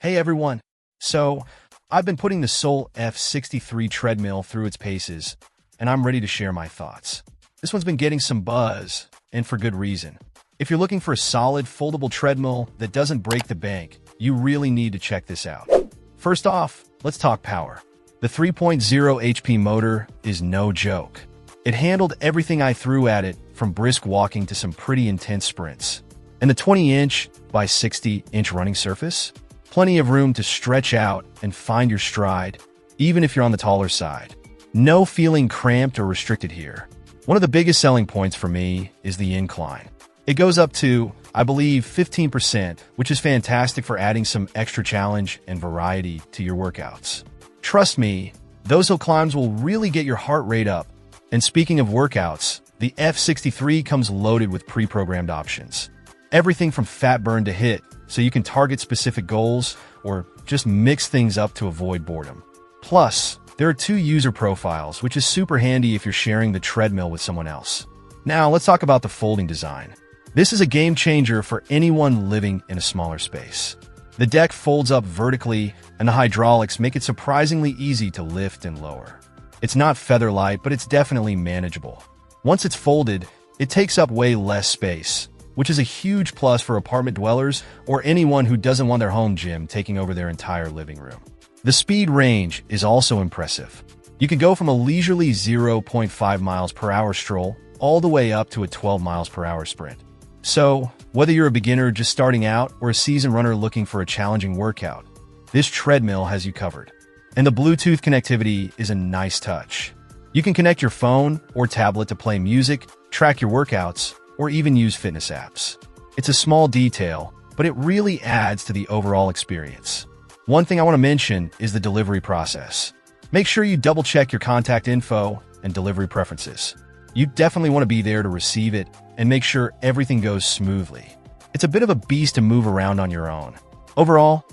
Hey everyone! So, I've been putting the Soul F63 Treadmill through its paces, and I'm ready to share my thoughts. This one's been getting some buzz, and for good reason. If you're looking for a solid, foldable treadmill that doesn't break the bank, you really need to check this out. First off, let's talk power. The 3.0 HP motor is no joke. It handled everything I threw at it, from brisk walking to some pretty intense sprints. And the 20-inch by 60-inch running surface? Plenty of room to stretch out and find your stride, even if you're on the taller side. No feeling cramped or restricted here. One of the biggest selling points for me is the incline. It goes up to, I believe, 15%, which is fantastic for adding some extra challenge and variety to your workouts. Trust me, those hill climbs will really get your heart rate up. And speaking of workouts, the F63 comes loaded with pre-programmed options. Everything from fat burn to HIIT, so you can target specific goals or just mix things up to avoid boredom. Plus, there are 2 user profiles, which is super handy if you're sharing the treadmill with someone else. Now, let's talk about the folding design. This is a game changer for anyone living in a smaller space. The deck folds up vertically, and the hydraulics make it surprisingly easy to lift and lower. It's not feather light, but it's definitely manageable. Once it's folded, it takes up way less space, which is a huge plus for apartment dwellers or anyone who doesn't want their home gym taking over their entire living room. The speed range is also impressive. You can go from a leisurely 0.5 miles per hour stroll all the way up to a 12 miles per hour sprint. So, whether you're a beginner just starting out or a seasoned runner looking for a challenging workout, this treadmill has you covered. And the Bluetooth connectivity is a nice touch. You can connect your phone or tablet to play music, track your workouts, or even use fitness apps. It's a small detail, but it really adds to the overall experience. One thing I want to mention is the delivery process. Make sure you double-check your contact info and delivery preferences. You definitely want to be there to receive it and make sure everything goes smoothly. It's a bit of a beast to move around on your own. Overall,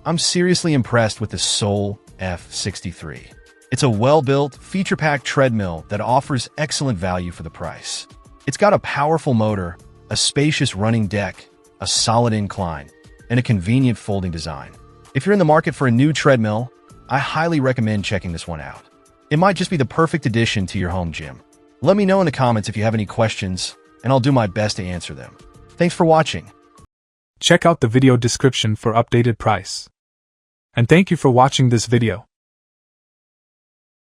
I'm seriously impressed with the Soul F63. It's a well-built, feature-packed treadmill that offers excellent value for the price. It's got a powerful motor, a spacious running deck, a solid incline, and a convenient folding design. If you're in the market for a new treadmill, I highly recommend checking this one out. It might just be the perfect addition to your home gym. Let me know in the comments if you have any questions, and I'll do my best to answer them. Thanks for watching. Check out the video description for updated price. And thank you for watching this video.